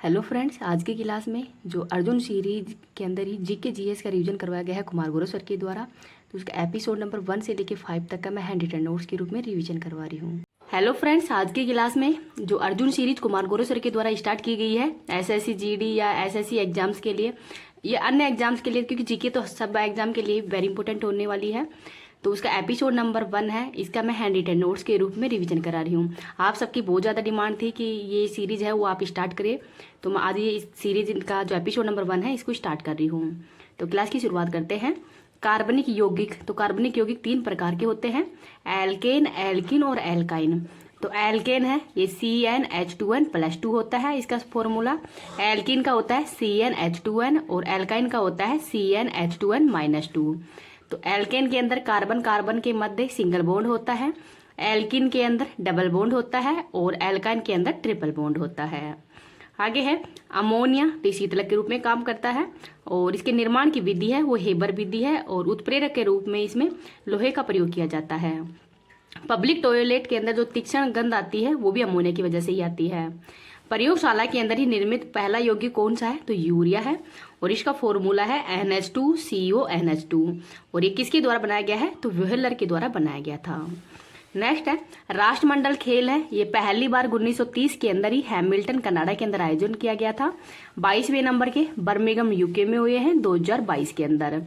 Hello friends, आज की class में जो अर्जुन सीरीज के अंदर ही जीके जीएस का रिवीजन करवाया गया है कुमार गुरु सर के द्वारा। तो उसका एपिसोड नंबर 1 से लेकर 5 तक का मैं हैंड रिटन नोट्स के रूप में रिवीजन करवा रही हूँ। हेलो फ्रेंड्स, आज की क्लास में जो अर्जुन सीरीज कुमार गुरु सर के द्वारा स्टार्ट की गई है एसएससी जीडी या एसएससी एग्जाम्स के लिए, ये अन्य एग्जाम्स के लिए, क्योंकि जीके तो सब एग्जाम के लिए वेरी इंपॉर्टेंट होने वाली है। तो उसका एपिसोड नंबर 1 है, इसका मैं हैंड रिटन नोट्स के रूप में रिवीजन करा रही हूँ। आप सबकी बहुत ज़्यादा डिमांड थी कि ये सीरीज़ है वो आप स्टार्ट करें, तो मैं आज ये इस सीरीज का जो एपिसोड नंबर 1 है इसको स्टार्ट कर रही हूँ। तो क्लास की शुरुआत करते हैं। कार्बनिक यौगिक, तो कार्बनिक यौगिक 3 प्रकार के होते हैं, एल्केन, एल्किन और एल्काइन। तो एल्केन है ये CnH2n+2 होता है इसका फॉर्मूला। एल्किन का होता है CnH2n और एल्काइन का होता है CnH2n-2। तो एल्केन के अंदर कार्बन कार्बन के मध्य सिंगल बॉन्ड होता है, एल्किन के अंदर डबल बॉन्ड होता है और एल्काइन के अंदर ट्रिपल बॉन्ड होता है। आगे है अमोनिया, तो शीतलक के रूप में काम करता है और इसके निर्माण की विधि है वो हेबर विधि है और उत्प्रेरक के रूप में इसमें लोहे का प्रयोग किया जाता है। पब्लिक टॉयलेट के अंदर जो तीक्ष्ण गंध आती है वो भी अमोनिया की वजह से ही आती है। प्रयोगशाला के अंदर ही निर्मित पहला यौगिक कौन सा है, तो यूरिया है और इसका फॉर्मूला है NH2CONH2 और ये किसके द्वारा बनाया गया है, तो व्हीलर के द्वारा बनाया गया था। नेक्स्ट है राष्ट्रमंडल खेल है, ये पहली बार 1930 के अंदर ही हैमिल्टन कनाडा के अंदर आयोजन किया गया था। 22वें नंबर के बर्मिंघम यूके में हुए हैं 2022 के अंदर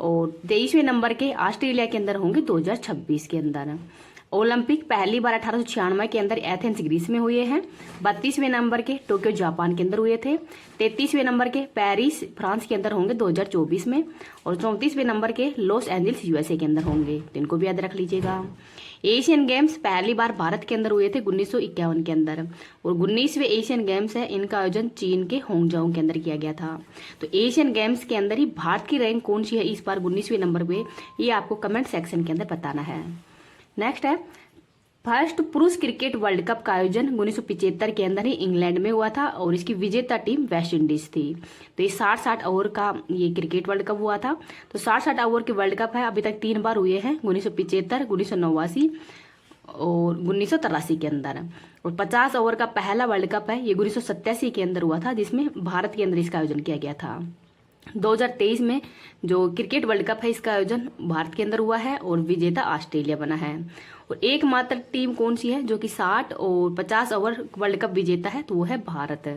और 23वें नंबर के ऑस्ट्रेलिया के अंदर होंगे 2026 के अंदर। ओलंपिक पहली बार 1896 के अंदर एथेंस ग्रीस में हुए हैं। 32वें नंबर के टोक्यो जापान के अंदर हुए थे। 33वें नंबर के पेरिस फ्रांस के अंदर होंगे 2024 में और 34वें नंबर के लॉस एंजल्स यूएसए के अंदर होंगे, तो इनको भी याद रख लीजिएगा। एशियन गेम्स पहली बार भारत के अंदर हुए थे 1951 के अंदर और 19वें एशियन गेम्स है, इनका आयोजन चीन के होंगजाओ के अंदर किया गया था। तो एशियन गेम्स के अंदर ही भारत की रैंक कौन सी है इस बार 19वें नंबर पे, ये आपको कमेंट सेक्शन के अंदर बताना है। नेक्स्ट है फर्स्ट पुरुष क्रिकेट वर्ल्ड कप का आयोजन 1975 के अंदर ही इंग्लैंड में हुआ था और इसकी विजेता टीम वेस्ट इंडीज थी। तो ये 60-60 ओवर का ये क्रिकेट वर्ल्ड कप हुआ था। तो 60-60 ओवर के वर्ल्ड कप है, अभी तक 3 बार हुए हैं, 1975, 1989 और 1983 के अंदर। और 50 ओवर का पहला वर्ल्ड कप है ये 1987 के अंदर हुआ था, जिसमें भारत के अंदर इसका आयोजन किया गया था। 2023 में जो क्रिकेट वर्ल्ड कप है इसका आयोजन भारत के अंदर हुआ है और विजेता ऑस्ट्रेलिया बना है। और एकमात्र टीम कौन सी है जो कि 60 और 50 ओवर वर्ल्ड कप विजेता है, तो वो है भारत।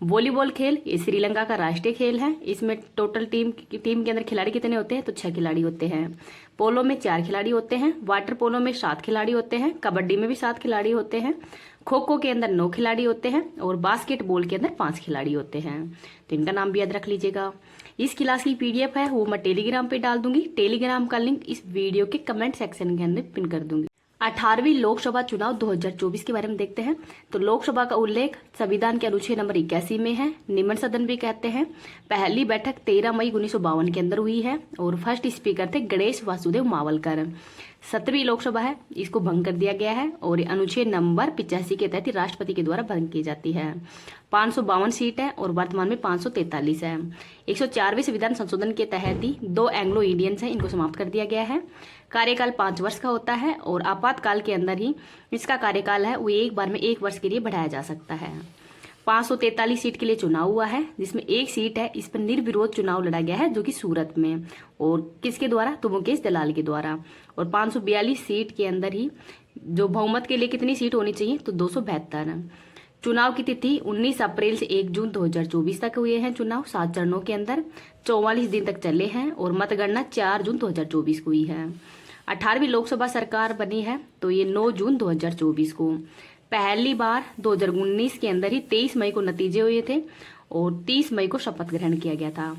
वॉलीबॉल खेल ये श्रीलंका का राष्ट्रीय खेल है, इसमें टोटल टीम के अंदर खिलाड़ी कितने होते हैं, तो 6 खिलाड़ी होते हैं। पोलो में 4 खिलाड़ी होते हैं, वाटर पोलो में 7 खिलाड़ी होते हैं, कबड्डी में भी 7 खिलाड़ी होते हैं, खो खो के अंदर 9 खिलाड़ी होते हैं और बास्केटबॉल के अंदर 5 खिलाड़ी होते हैं। तो इनका नाम भी याद रख लीजिएगा। इस क्लास की PDF है वो मैं टेलीग्राम पे डाल दूंगी, टेलीग्राम का लिंक इस वीडियो के कमेंट सेक्शन के अंदर पिन कर दूंगी। 18वीं लोकसभा चुनाव 2024 के बारे में देखते हैं। तो लोकसभा का उल्लेख संविधान के अनुच्छेद नंबर 81 में है, निम्न सदन भी कहते हैं। पहली बैठक 13 मई 1952 के अंदर हुई है और फर्स्ट स्पीकर थे गणेश वासुदेव मावलकर। 17वीं लोकसभा है, इसको भंग कर दिया गया है और अनुच्छेद नंबर 85 के तहत राष्ट्रपति के द्वारा भंग की जाती है। 552 सीट है और वर्तमान में 543 है। 104वें संविधान संशोधन के तहत ही 2 एंग्लो इंडियंस हैं, इनको समाप्त कर दिया गया है। कार्यकाल 5 वर्ष का होता है और आपातकाल के अंदर ही इसका कार्यकाल है वो एक बार में 1 वर्ष के लिए बढ़ाया जा सकता है। 543 सीट के लिए चुनाव हुआ है, जिसमें एक सीट है इस पर निर्विरोध चुनाव लड़ा गया है जो कि सूरत में, और किसके द्वारा, तो मुकेश दलाल के द्वारा। और 542 सीट के अंदर ही जो बहुमत के लिए कितनी सीट होनी चाहिए, तो 272। चुनाव की तिथि 19 अप्रैल से 1 जून 2024 तक हुए हैं चुनाव, 7 चरणों के अंदर 44 दिन तक चले हैं और मतगणना 4 जून 2024 को हुई है। 18वीं लोकसभा सरकार बनी है तो ये 9 जून 2024 को। पहली बार 2019 के अंदर ही 23 मई को नतीजे हुए थे और 30 मई को शपथ ग्रहण किया गया था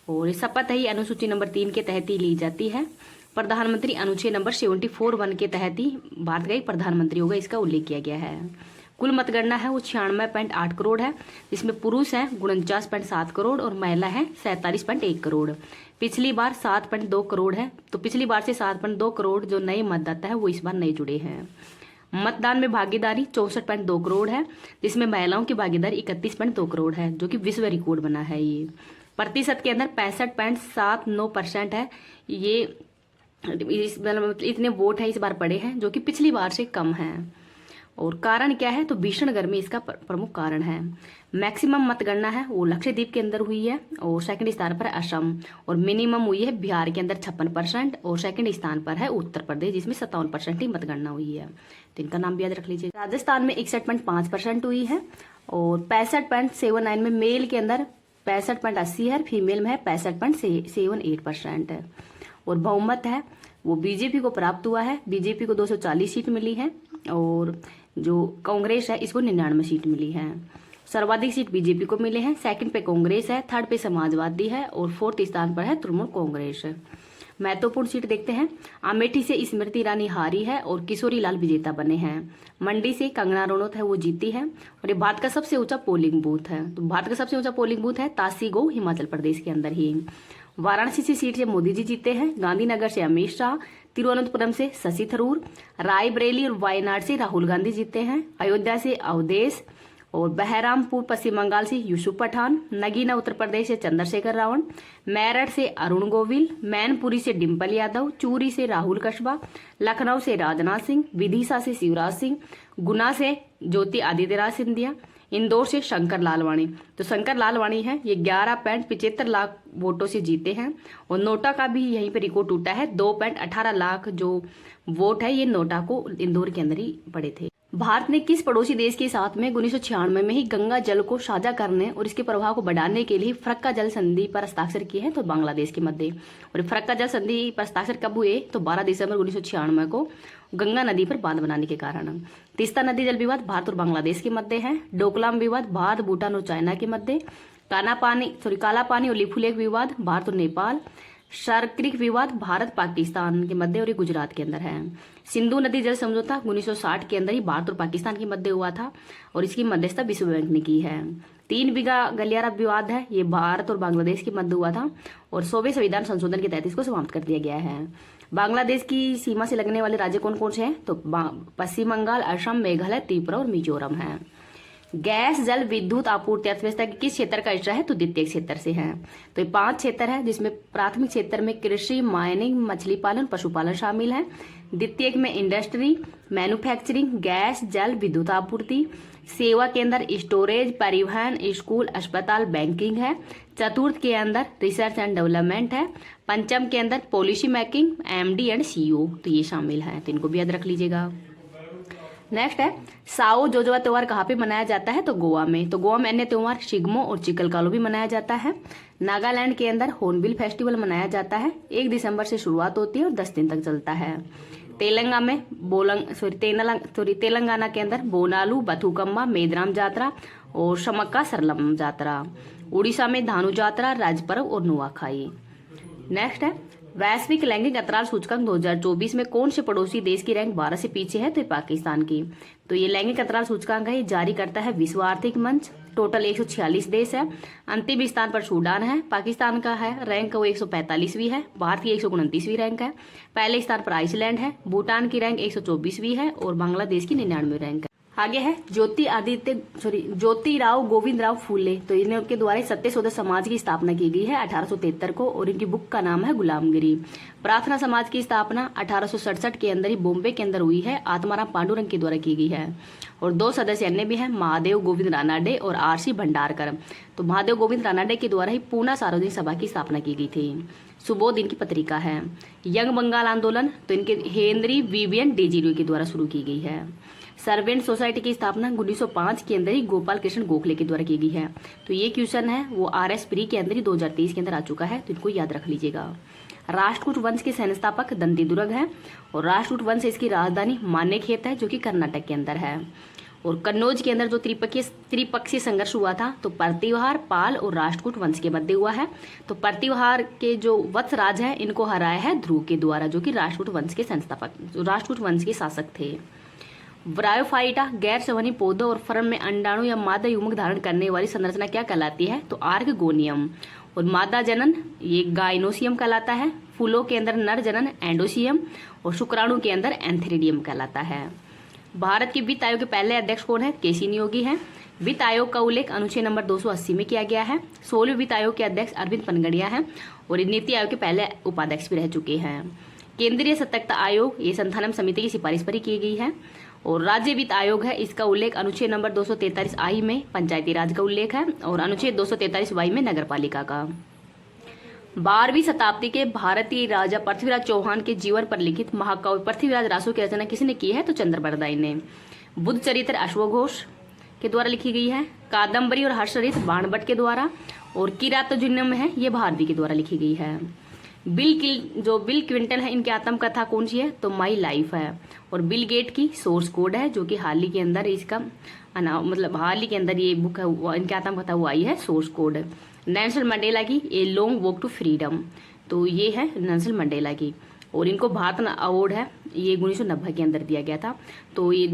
और शपथ ही अनुसूची नंबर 3 के तहत ही ली जाती है। प्रधानमंत्री अनुच्छेद नंबर 74(1) के तहत ही भारत का एक प्रधानमंत्री होगा, इसका उल्लेख किया गया है। कुल मतगणना है वो 96.8 करोड़ है, जिसमें पुरुष है 49.7 करोड़ और महिला है 47.1 करोड़। पिछली बार 7.2 करोड़ है, तो पिछली बार से 7.2 करोड़ जो नए मतदाता है वो इस बार नए जुड़े हैं। मतदान में भागीदारी 64.2 करोड़ है, जिसमें महिलाओं की भागीदारी 31.2 करोड़ है, जो कि विश्व रिकॉर्ड बना है। ये प्रतिशत के अंदर 65.79% है। ये इतने वोट है इस बार पड़े हैं, जो कि पिछली बार से कम है। और कारण क्या है, तो भीषण गर्मी इसका प्रमुख कारण है। मैक्सिमम मतगणना है वो लक्षद्वीप के अंदर हुई है और सेकंड स्थान पर है असम, और मिनिमम हुई है बिहार के अंदर 56%, और सेकंड स्थान पर है उत्तर प्रदेश जिसमें 57% ही मतगणना हुई है। तो इनका नाम भी याद रख लीजिए। राजस्थान में 61.5% हुई है, और 65.79 में मेल के अंदर 65.80 है, फीमेल में है 65.78% है। और बहुमत है वो बीजेपी को प्राप्त हुआ है, बीजेपी को 240 सीट मिली है, और जो कांग्रेस है इसको 99 सीट मिली है। सर्वाधिक सीट बीजेपी को मिले हैं, सेकंड पे कांग्रेस है, थर्ड पे समाजवादी है, और फोर्थ स्थान पर है तृणमूल कांग्रेस है। महत्वपूर्ण सीट देखते हैं। अमेठी से स्मृति ईरानी हारी है और किशोरी लाल विजेता बने हैं। मंडी से कंगना रनौत है वो जीती है, और ये भारत का सबसे ऊंचा पोलिंग बूथ है। तो भारत का सबसे ऊंचा पोलिंग बूथ है तासीगो, हिमाचल प्रदेश के अंदर ही। वाराणसी से सीट से मोदी जी जीते हैं, गांधीनगर से अमित शाह, तिरुवनंतपुरम से शशि थरूर, रायबरेली और वायनाड से राहुल गांधी जीते हैं, अयोध्या से अवधेश, और बहरामपुर पश्चिम बंगाल से यूसुफ पठान, नगीना उत्तर प्रदेश से चंद्रशेखर रावण, मेरठ से अरुण गोविल, मैनपुरी से डिम्पल यादव, चूरी से राहुल कस्बा, लखनऊ से राजनाथ सिंह, विदिशा से शिवराज सिंह, गुना से ज्योति आदित्यनाथ सिंधिया, इंदौर से शंकर लालवाणी। तो शंकर लालवाणी है ये 11.75 लाख वोटों से जीते हैं, और नोटा का भी यहीं पे रिकॉर्ड टूटा है। 2.18 लाख जो वोट है ये नोटा को इंदौर के अंदर ही पड़े थे। भारत ने किस पड़ोसी देश के साथ में 1996 में ही गंगा जल को साझा करने और इसके प्रभाव को बढ़ाने के लिए फरक्का जल संधि पर हस्ताक्षर किए हैं, तो बांग्लादेश के मध्य। और फरक्का जल संधि पर हस्ताक्षर कब हुए, तो 12 दिसंबर 1996 को गंगा नदी पर बांध बनाने के कारण। तीस्ता नदी जल विवाद भारत और बांग्लादेश के मध्य है। डोकलाम विवाद भारत, भूटान और चाइना के मध्य। काला पानी और लिपुलेख विवाद भारत और नेपाल। शारक्रिक विवाद भारत पाकिस्तान के मध्य और ये गुजरात के अंदर है। सिंधु नदी जल समझौता 1960 के अंदर ही भारत और पाकिस्तान के मध्य हुआ था, और इसकी मध्यस्थता विश्व बैंक ने की है। 3 बीघा गलियारा विवाद है ये भारत और बांग्लादेश के मध्य हुआ था, और 100वें संविधान संशोधन के तहत इसको समाप्त कर दिया गया है। बांग्लादेश की सीमा से लगने वाले राज्य कौन कौन से हैं, तो पश्चिम बंगाल, असम, मेघालय, त्रिपुरा और मिजोरम है। गैस जल विद्युत आपूर्ति अर्थव्यवस्था के किस क्षेत्र का हिस्सा है, तो द्वितीय क्षेत्र से है। तो ये 5 क्षेत्र है, जिसमें प्राथमिक क्षेत्र में कृषि, माइनिंग, मछली पालन, पशुपालन शामिल है। द्वितीयक में इंडस्ट्री, मैन्युफैक्चरिंग, गैस जल विद्युत आपूर्ति। सेवा के अंदर स्टोरेज, परिवहन, स्कूल, अस्पताल, बैंकिंग है। चतुर्थ के अंदर रिसर्च एंड डेवलपमेंट है। पंचम के अंदर policy making, MD and CEO, तो ये शामिल है, तो इनको भी याद रख लीजिएगा। नेक्स्ट है साओ जोजोवा त्योहार कहाँ पे मनाया जाता है, तो गोवा में। तो गोवा में अन्य त्योहार शिग्मो और चिकलकालो भी मनाया जाता है। नागालैंड के अंदर होर्नबिल फेस्टिवल मनाया जाता है, 1 दिसंबर से शुरुआत होती है और 10 दिन तक चलता है। तेलंगाना के अंदर बोनालू, बथुकम्मा, मेदराम जात्रा और शमक्का सरलम जात्रा। उड़ीसा में धानु जात्रा, राजपर्व और नुआखाई। नेक्स्ट है वैश्विक लैंगिक अंतराल सूचकांक 2024 में कौन से पड़ोसी देश की रैंक 12 से पीछे है, तो पाकिस्तान की। तो ये लैंगिक अंतराल सूचकांक है, ये जारी करता है विश्व आर्थिक मंच। टोटल 146 देश है। अंतिम स्थान पर सूडान है, पाकिस्तान का है रैंक वो 145वीं है। भारत की 129वीं रैंक है। पहले स्थान पर आइसलैंड है। भूटान की रैंक 124वीं है और बांग्लादेश की 99वीं रैंक है। आगे है ज्योतिराव गोविंद राव फूले। तो इनके द्वारा सत्यशोधक समाज की स्थापना की गई है 1873 को, और इनकी बुक का नाम है गुलामगिरी। प्रार्थना समाज की स्थापना 1867 के अंदर ही बॉम्बे के अंदर हुई है, आत्माराम पांडुरंग के द्वारा की गई है। और 2 सदस्य अन्य भी हैं, महादेव गोविंद रानाडे और RC भंडारकर। तो महादेव गोविंद रानाडे के द्वारा ही पूना सार्वजनिक सभा की स्थापना की गई थी। सुबोध इनकी पत्रिका है। यंग बंगाल आंदोलन तो इनके हेनरी विवियन डेजिरो के द्वारा शुरू की गई है। सर्वेंट सोसाइटी की स्थापना 1905 के अंदर ही गोपाल कृष्ण गोखले के द्वारा की गई है। तो ये क्वेश्चन है वो RS प्री के अंदर ही 2023 के अंदर आ चुका है, तो इनको याद रख लीजिएगा। राष्ट्रकूट वंश के संस्थापक दंती दुर्ग है, और राष्ट्रकूट वंश इसकी राजधानी मानेकशॉ है जो कि कर्नाटक के अंदर है। और कन्नौज के अंदर जो त्रिपक्षीय संघर्ष हुआ था, तो प्रतिहार, पाल और राष्ट्रकूट वंश के मध्य हुआ है। तो प्रतिहार के जो वत्सराज है इनको हराया है ध्रुव के द्वारा, जो कि राष्ट्रकूट वंश के संस्थापक, जो राष्ट्रकूट वंश के शासक थे। ब्रायोफाइटा गैर संवहनी पौधों और फर्म में अंडाणु या मादा युग्मक धारण करने वाली संरचना क्या कहलाती है, तो आर्कगोनियम। और मादा जनन ये गाइनोसियम कहलाता है। फूलों के अंदर नर जनन एंडोसियम, और शुक्राणु के अंदर एंथेरिडियम कहलाता है। भारत के वित्त आयोग के पहले अध्यक्ष कौन है, केसी नियोगी है। वित्त आयोग का उल्लेख अनुच्छेद नंबर 280 में किया गया है। 16वें वित्त आयोग के अध्यक्ष अरविंद पनगड़िया है, और नीति आयोग के पहले उपाध्यक्ष भी रह चुके हैं। केंद्रीय सतर्कता आयोग ये संथानम समिति की सिफारिश पर ही की गई है। और राज्य वित्त आयोग है, इसका उल्लेख अनुच्छेद नंबर 243 आई में पंचायती राज का उल्लेख है और अनुच्छेद 243 वाई में नगर पालिका का। 12वीं शताब्दी के भारतीय राजा पृथ्वीराज चौहान के जीवन पर लिखित महाकाव्य पृथ्वीराज रासो की रचना किसने की है? तो चंद्रबरदाई ने। बुद्ध चरित्र अश्वघोष के द्वारा लिखी गई है। कादम्बरी और हर्षचरित बाणभट्ट के द्वारा और किरातोजिनम है ये भारती के द्वारा लिखी गई है। बिल क्विंटन है, इनकी आत्मकथा कौन सी है? तो माई लाइफ है। और बिल गेट की सोर्स कोड है, जो कि हाल ही के अंदर इसका हाल ही के अंदर ये बुक है, इनकी आत्मकथा वो आई है, सोर्स कोड। नेल्सन मंडेला की a long walk to freedom, तो ये है नेल्सन मंडेला की। और इनको भारत रत्न अवार्ड है, ये 1990 के अंदर दिया गया था। तो ये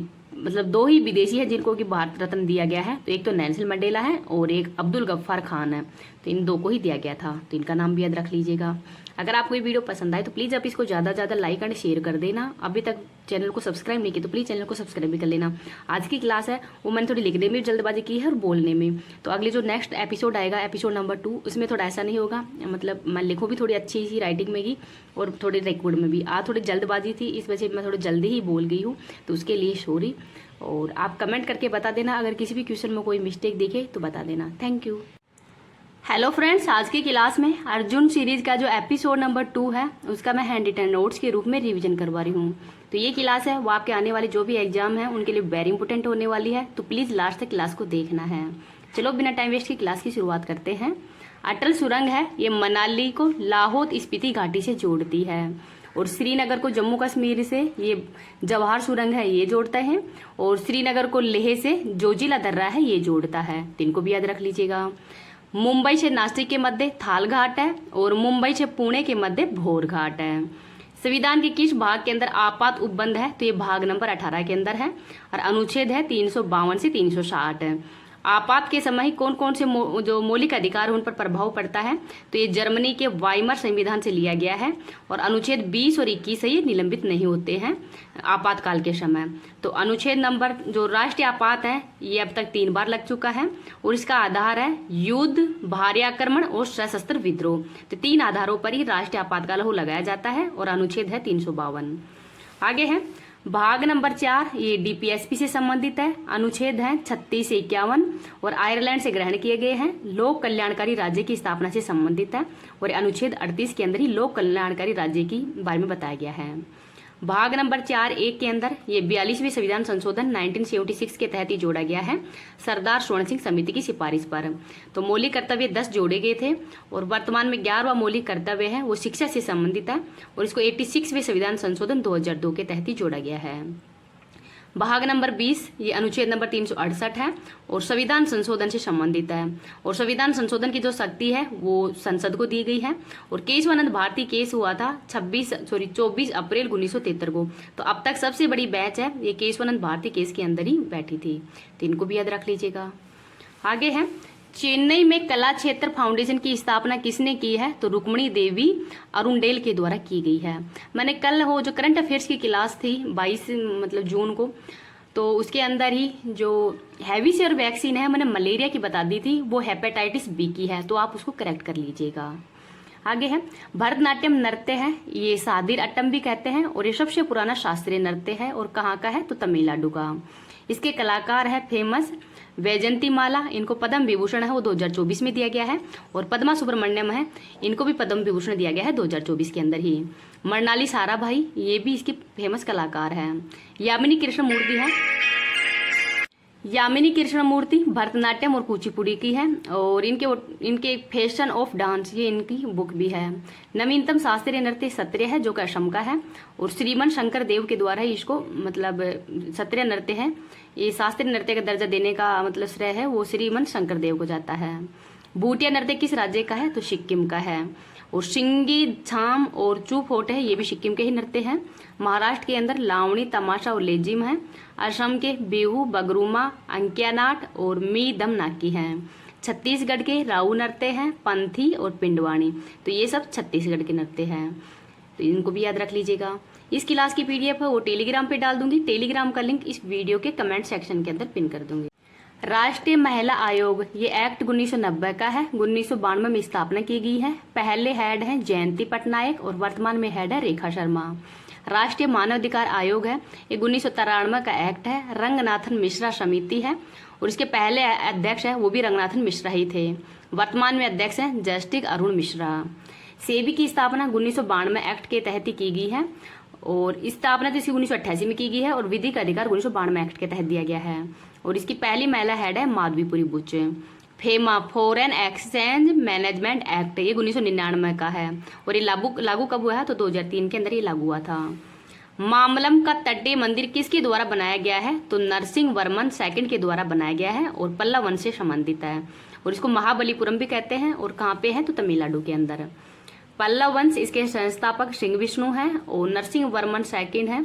दो ही विदेशी है जिनको कि भारत रत्न दिया गया है, तो एक तो नेल्सन मंडेला है और एक अब्दुल गफ्फार खान है, तो इन दो को ही दिया गया था, तो इनका नाम भी याद रख लीजिएगा। अगर आपको ये वीडियो पसंद आए तो प्लीज़ आप इसको ज़्यादा से ज़्यादा लाइक एंड शेयर कर देना। अभी तक चैनल को सब्सक्राइब नहीं किया तो प्लीज़ चैनल को सब्सक्राइब भी कर लेना। आज की क्लास है वो मैंने थोड़ी लिखने में जल्दबाजी की है और बोलने में, तो अगले जो नेक्स्ट एपिसोड आएगा, एपिसोड नंबर 2, उसमें थोड़ा ऐसा नहीं होगा, मैं लिखूँ भी थोड़ी अच्छी सी राइटिंग में की और थोड़ी रिकॉर्ड में भी। आज थोड़ी जल्दबाजी थी, इस वजह से मैं थोड़ी जल्दी ही बोल गई हूँ, तो उसके लिए सॉरी। और आप कमेंट करके बता देना अगर किसी भी क्वेश्चन में कोई मिस्टेक दिखे तो बता देना। Thank you. हेलो फ्रेंड्स, आज की क्लास में अर्जुन सीरीज का जो एपिसोड नंबर 2 है उसका मैं हैंड रिटन नोट्स के रूप में रिवीजन करवा रही हूँ। तो ये क्लास है वो आपके आने वाले जो भी एग्जाम है उनके लिए वेरी इंपॉर्टेंट होने वाली है, तो प्लीज़ लास्ट तक क्लास को देखना है। चलो बिना टाइम वेस्ट की क्लास की शुरुआत करते हैं। अटल सुरंग है, ये मनाली को लाहौल स्पीति घाटी से जोड़ती है और श्रीनगर को जम्मू कश्मीर से ये जवाहर सुरंग है ये जोड़ता है और श्रीनगर को लेह से जोजिला दर्रा है ये जोड़ता है, तो इनको भी याद रख लीजिएगा। मुंबई से नासिक के मध्य थाल घाट है और मुंबई से पुणे के मध्य भोर घाट है। संविधान के किस भाग के अंदर आपात उपबंध है? तो ये भाग नंबर 18 के अंदर है और अनुच्छेद है 352 से 360 है। आपात के समय ही कौन कौन से जो मौलिक अधिकार उन पर प्रभाव पड़ता है? तो ये जर्मनी के वाइमर संविधान से लिया गया है और अनुच्छेद 20 और 21 से ये निलंबित नहीं होते हैं आपातकाल के समय। तो अनुच्छेद नंबर जो राष्ट्रीय आपात है ये अब तक 3 बार लग चुका है और इसका आधार है युद्ध, भारी आक्रमण और सशस्त्र विद्रोह। तो 3 आधारों पर ही राष्ट्रीय आपातकाल हो लगाया जाता है और अनुच्छेद है 352। आगे है भाग नंबर 4, ये डीपीएसपी से संबंधित है। अनुच्छेद है 36 से 51 और आयरलैंड से ग्रहण किए गए हैं। लोक कल्याणकारी राज्य की स्थापना से संबंधित है और अनुच्छेद 38 के अंदर ही लोक कल्याणकारी राज्य की बारे में बताया गया है। भाग नंबर 4(1) के अंदर ये 42वें संविधान संशोधन 1976 के तहत ही जोड़ा गया है सरदार स्वर्ण सिंह समिति की सिफारिश पर। तो मौलिक कर्तव्य 10 जोड़े गए थे और वर्तमान में 11वां मौलिक कर्तव्य है वो शिक्षा से संबंधित है और इसको 86वें संविधान संशोधन 2002 के तहत ही जोड़ा गया है। भाग नंबर 20 ये अनुच्छेद नंबर 368 है और संविधान संशोधन से संबंधित है और संविधान संशोधन की जो शक्ति है वो संसद को दी गई है और केशवानंद भारती केस हुआ था 24 अप्रैल 1973 को। तो अब तक सबसे बड़ी बैच है ये केशवानंद भारती केस के अंदर ही बैठी थी, तो इनको भी याद रख लीजिएगा। आगे है चेन्नई में कला क्षेत्र फाउंडेशन की स्थापना किसने की है? तो रुक्मणी देवी अरुणडेल के द्वारा की गई है। मैंने कल वो जो करंट अफेयर्स की क्लास थी 22 जून को, तो उसके अंदर ही जो हैविसियर वैक्सीन है मैंने मलेरिया की बता दी थी, वो हेपेटाइटिस बी की है, तो आप उसको करेक्ट कर लीजिएगा। आगे है भरतनाट्यम नृत्य है, ये सादिर अट्टम भी कहते हैं और ये सबसे पुराना शास्त्रीय नृत्य है और कहाँ का है? तो तमिलनाडु का। इसके कलाकार है फेमस वैजंती माला, इनको पद्म विभूषण है वो 2024 में दिया गया है और पद्मा सुब्रमण्यम है, इनको भी पद्म विभूषण दिया गया है 2024 के अंदर ही। मृणाली साराभाई ये भी इसकी फेमस कलाकार है। यामिनी कृष्णमूर्ति है, यामिनी कृष्णमूर्ति भरतनाट्यम और कुचिपुड़ी की है और इनके फैशन ऑफ डांस ये इनकी बुक भी है। नवीनतम शास्त्रीय नृत्य सत्रिय है जो कि असम का है और श्रीमन शंकर देव के द्वारा ही इसको सत्रिय नृत्य है, ये शास्त्रीय नृत्य का दर्जा देने का श्रेय है वो श्रीमन शंकर देव को जाता है। भूटिया नृत्य किस राज्य का है? तो सिक्किम का है और सिंगी, छाम और चूफोट है ये भी सिक्किम के ही नृत्य हैं। महाराष्ट्र के अंदर लावणी, तमाशा और लेजिम है। असम के बिहू, बगरूमा, अंकियानाट और मी दम नाकी हैं। छत्तीसगढ़ के राऊ नृत्य हैं, पंथी और पिंडवानी, तो ये सब छत्तीसगढ़ के नृत्य हैं, तो इनको भी याद रख लीजिएगा। इस क्लास की पीडीएफ है वो टेलीग्राम पे डाल दूंगी, टेलीग्राम का लिंक इस वीडियो के कमेंट सेक्शन के अंदर पिन कर दूंगी। राष्ट्रीय महिला आयोग ये एक्ट 1990 का है, 1992 में स्थापना की गई है। पहले हेड है जयंती पटनायक और वर्तमान में हेड है रेखा शर्मा। राष्ट्रीय मानवाधिकार आयोग है, ये 1993 का एक्ट है। रंगनाथन मिश्रा समिति है और इसके पहले अध्यक्ष है वो भी रंगनाथन मिश्रा ही थे। वर्तमान में अध्यक्ष हैं जस्टिस अरुण मिश्रा। सेबी की स्थापना 1992 एक्ट के तहत ही की गई है और इस स्थापना तो इसकी 1988 में की गई है और विधिक अधिकार 1992 एक्ट के तहत दिया गया है। और इसकी पहली महिला हेड है Madhabi Puri Buch. FEMA foreign exchange management act ये 1999 का है और ये लागू कब हुआ है तो 2003 के अंदर ये लागू हुआ था। मामलम का तटीय मंदिर किसके द्वारा बनाया गया है तो नरसिंह वर्मन सेकंड के द्वारा बनाया गया है और पल्लव वंश से संबंधित है और इसको महाबलीपुरम भी कहते हैं। और कहाँ पे है तो तमिलनाडु के अंदर। पल्लव वंश इसके संस्थापक सिंह विष्णु हैं और नरसिंह वर्मन सेकंड है।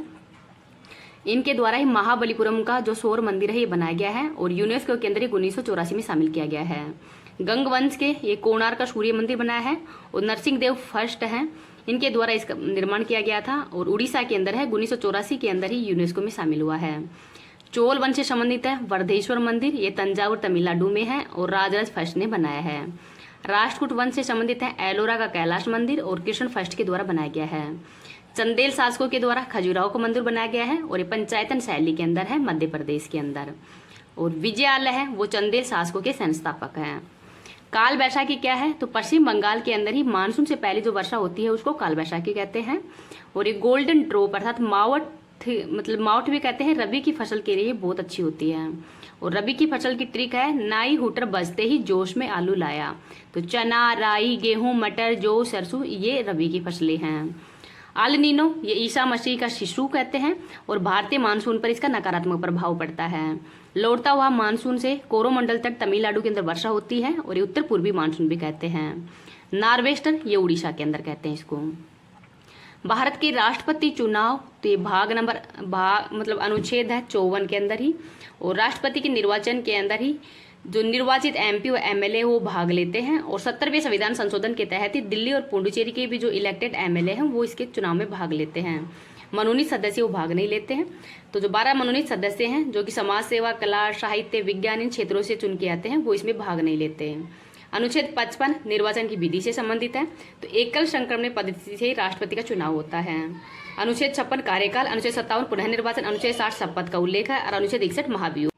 इनके द्वारा ही महाबलीपुरम का जो सौर मंदिर है ये बनाया गया है और यूनेस्को के अंदर 1984 में शामिल किया गया है। गंग वंश के ये कोणार्क का सूर्य मंदिर बनाया है और नरसिंह देव फर्स्ट हैं, इनके द्वारा इसका निर्माण किया गया था और उड़ीसा के अंदर है 1984 के अंदर ही यूनेस्को में शामिल हुआ है। चोल वंश से संबंधित है वर्धेश्वर मंदिर, ये तंजावुर तमिलनाडु में है और राजराज फर्स्ट ने बनाया है। राष्ट्रकूट वंश से संबंधित है एलोरा का कैलाश मंदिर और कृष्ण फर्स्ट के द्वारा बनाया गया है। चंदेल शासकों के द्वारा खजुराहो का मंदिर बनाया गया है और ये पंचायतन शैली के अंदर है मध्य प्रदेश के अंदर। और विजयालय है वो चंदेल शासकों के संस्थापक हैं। काल बैसाखी क्या है तो पश्चिम बंगाल के अंदर ही मानसून से पहले जो वर्षा होती है उसको काल बैसाखी कहते हैं। और ये गोल्डन ड्रॉप अर्थात मावट भी कहते हैं, रबी की फसल के लिए बहुत अच्छी होती है। और रबी की फसल की ट्रिक है नाई हुटर बजते ही जोश में आलू लाया। तो चना, राई, गेहूं, मटर, जौ, सरसों ये रबी की फसलें हैं। अल नीनो ये ईसा मसीह का शिशु कहते हैं और भारतीय मानसून पर इसका नकारात्मक प्रभाव पड़ता है। लौटता हुआ मानसून से कोरोमंडल तक तमिलनाडु के अंदर वर्षा होती है और ये उत्तर पूर्वी मानसून भी कहते हैं। नार्वेस्टर ये उड़ीसा के अंदर कहते हैं इसको। भारत के राष्ट्रपति चुनाव तो ये अनुच्छेद है 54 के अंदर ही और राष्ट्रपति के निर्वाचन के अंदर ही जो निर्वाचित एमपी और एमएलए वो भाग लेते हैं। और 70वें संविधान संशोधन के तहत ही दिल्ली और पुडुचेरी के भी जो इलेक्टेड एमएलए हैं वो इसके चुनाव में भाग लेते हैं। मनोनीत सदस्य वो भाग नहीं लेते हैं। तो जो 12 मनोनीत सदस्य हैं जो कि समाज सेवा, कला, साहित्य, विज्ञान इन क्षेत्रों से चुन के आते हैं वो इसमें भाग नहीं लेते हैं। अनुच्छेद 55 निर्वाचन की विधि से संबंधित है तो एकल संक्रमण पद्धति से राष्ट्रपति का चुनाव होता है। अनुच्छेद 56 कार्यकाल, अनुच्छेद 57 पुनः निर्वाचन, अनुच्छेद 60 शपथ का उल्लेख है और अनुच्छेद 61 महाभियोग।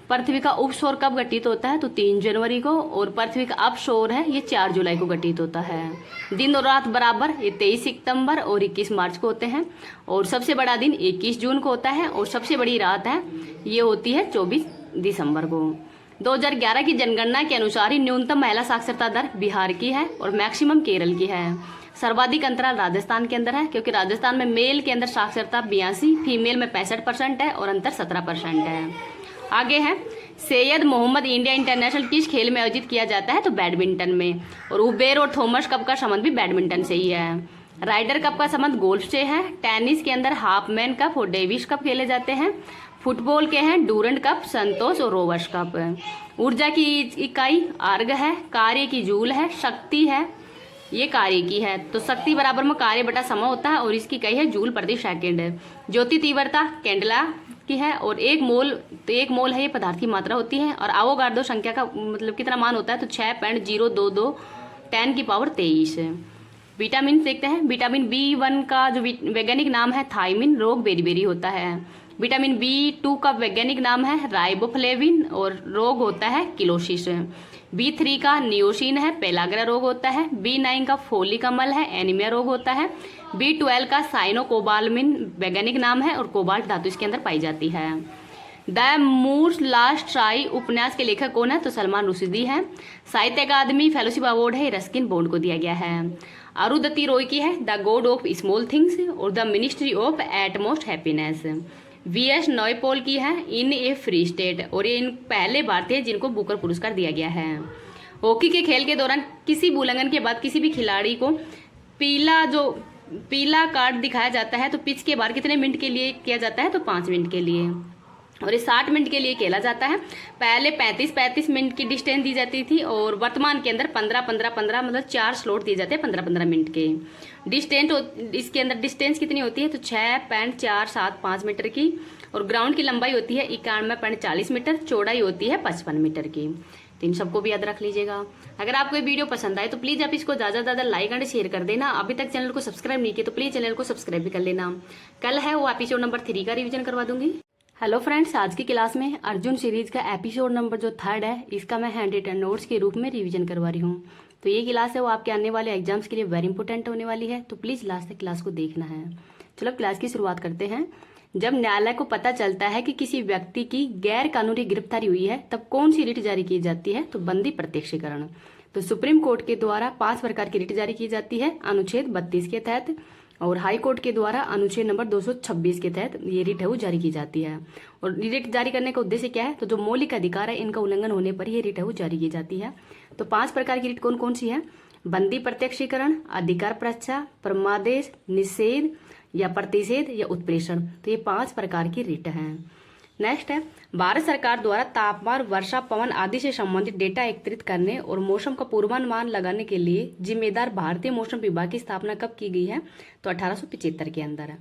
पृथ्वी का उपसौर कब घटित होता है तो 3 जनवरी को और पृथ्वी का अपसौर है ये 4 जुलाई को घटित होता है। दिन और रात बराबर ये 23 सितंबर और 21 मार्च को होते हैं और सबसे बड़ा दिन 21 जून को होता है और सबसे बड़ी रात है ये होती है 24 दिसंबर को। 2011 की जनगणना के अनुसार ही न्यूनतम महिला साक्षरता दर बिहार की है और मैक्सिमम केरल की है। सर्वाधिक अंतराल राजस्थान के अंदर है क्योंकि राजस्थान में मेल के अंदर साक्षरता 82, फीमेल में 65% है और अंतर 17% है। आगे है सैयद मोहम्मद इंडिया इंटरनेशनल किस खेल में आयोजित किया जाता है तो बैडमिंटन में। और उबेर और थॉमस कप का संबंध भी बैडमिंटन से ही है। राइडर कप का संबंध गोल्फ से है। टेनिस के अंदर हाफमैन कप और डेविस कप खेले जाते हैं। फुटबॉल के हैं डूरंट कप, संतोष और रोवर्स कप। ऊर्जा की इकाई अर्घ है। कार्य की जूल है। शक्ति है ये कार्य की है तो शक्ति बराबर में कार्य बटा समय होता है और इसकी इकाई है जूल प्रति सेकंड। ज्योति तीव्रता कैंडला की है और 1 मोल है ये पदार्थ की मात्रा होती है। और आवोगाड्रो संख्या का कितना मान होता है तो 6.022 10⁻23। विटामिन देखते हैं। विटामिन B1 का जो वैज्ञानिक नाम है थायमिन, रोग बेरीबेरी होता है। विटामिन B2 का वैज्ञानिक नाम है राइबोफ्लेविन और रोग होता है किलोसिस। B3 का नियोसिन है, पेलाग्रा रोग होता है। B9 का फोलिक अम्ल है, एनीमिया रोग होता है। B12 का साइनोकोबालमिन वैज्ञानिक नाम है और कोबाल्ट धातु इसके अंदर पाई जाती है। द मूर्स लास्ट ट्राई उपन्यास के लेखक कौन है तो सलमान रुश्दी है। साहित्य अकादमी फेलोशिप अवार्ड है रस्किन बॉन्ड को दिया गया है। अरुंधति रॉय की है the god of small things और the ministry of utmost happiness. V.S. Naipaul की है इन ए फ्री स्टेट और ये इन पहले भारतीय जिनको बुकर पुरस्कार दिया गया है। हॉकी के खेल के दौरान किसी उल्लंघन के बाद किसी भी खिलाड़ी को पीला कार्ड दिखाया जाता है तो पिच के बाहर कितने मिनट के लिए किया जाता है तो 5 मिनट के लिए और ये 60 मिनट के लिए खेला जाता है। पहले 35 मिनट की डिस्टेंस दी जाती थी और वर्तमान के अंदर 15 4 स्लॉट दिए जाते हैं 15 मिनट के। डिस्टेंस इसके अंदर डिस्टेंस कितनी होती है तो 6.475 मीटर की और ग्राउंड की लंबाई होती है 91.40 मीटर, चौड़ाई होती है 55 मीटर की। तो इन सबको भी याद रख लीजिएगा। अगर आपको ये वीडियो पसंद आए तो प्लीज़ आप इसको ज़्यादा से ज़्यादा लाइक एंड शेयर कर देना। अभी तक चैनल को सब्सक्राइब नहीं किया तो प्लीज़ चैनल को सब्सक्राइब भी कर लेना। कल है वो एपिसोड नंबर 3 का रिवीजन करवा दूंगी। हेलो फ्रेंड्स, आज की क्लास में अर्जुन सीरीज का एपिसोड नंबर जो 3 है, इसका मैं हैंड रिटन नोट्स के रूप में रिवीजन करवा रही हूँ। तो ये क्लास है वो आपके आने वाले एग्जाम्स के लिए वेरी इंपॉर्टेंट होने वाली है, तो प्लीज़ लास्ट तक क्लास को देखना है। चलो क्लास की शुरुआत करते हैं। जब न्यायालय को पता चलता है कि किसी व्यक्ति की गैर कानूनी गिरफ्तारी हुई है, तब कौन सी रिट जारी की जाती है? तो बंदी प्रत्यक्षीकरण। तो सुप्रीम कोर्ट के द्वारा 5 प्रकार की रिट जारी की जाती है अनुच्छेद 32 के तहत, और हाई कोर्ट के द्वारा अनुच्छेद नंबर 226 के तहत ये रिट है वो जारी की जाती है। और रिट जारी करने का उद्देश्य क्या है? तो जो मौलिक अधिकार है इनका उल्लंघन होने पर ये रिट है वो जारी की जाती है। तो 5 प्रकार की रिट कौन कौन सी है? बंदी प्रत्यक्षीकरण, अधिकार परीक्षा, परमादेश, निषेध या प्रतिषेध या उत्प्रेषण। तो ये 5 प्रकार की रिट हैं। नेक्स्ट है, भारत सरकार द्वारा तापमान, वर्षा, पवन आदि से संबंधित डेटा एकत्रित करने और मौसम का पूर्वानुमान लगाने के लिए जिम्मेदार भारतीय मौसम विभाग की स्थापना कब की गई है? तो 1875 के अंदर है।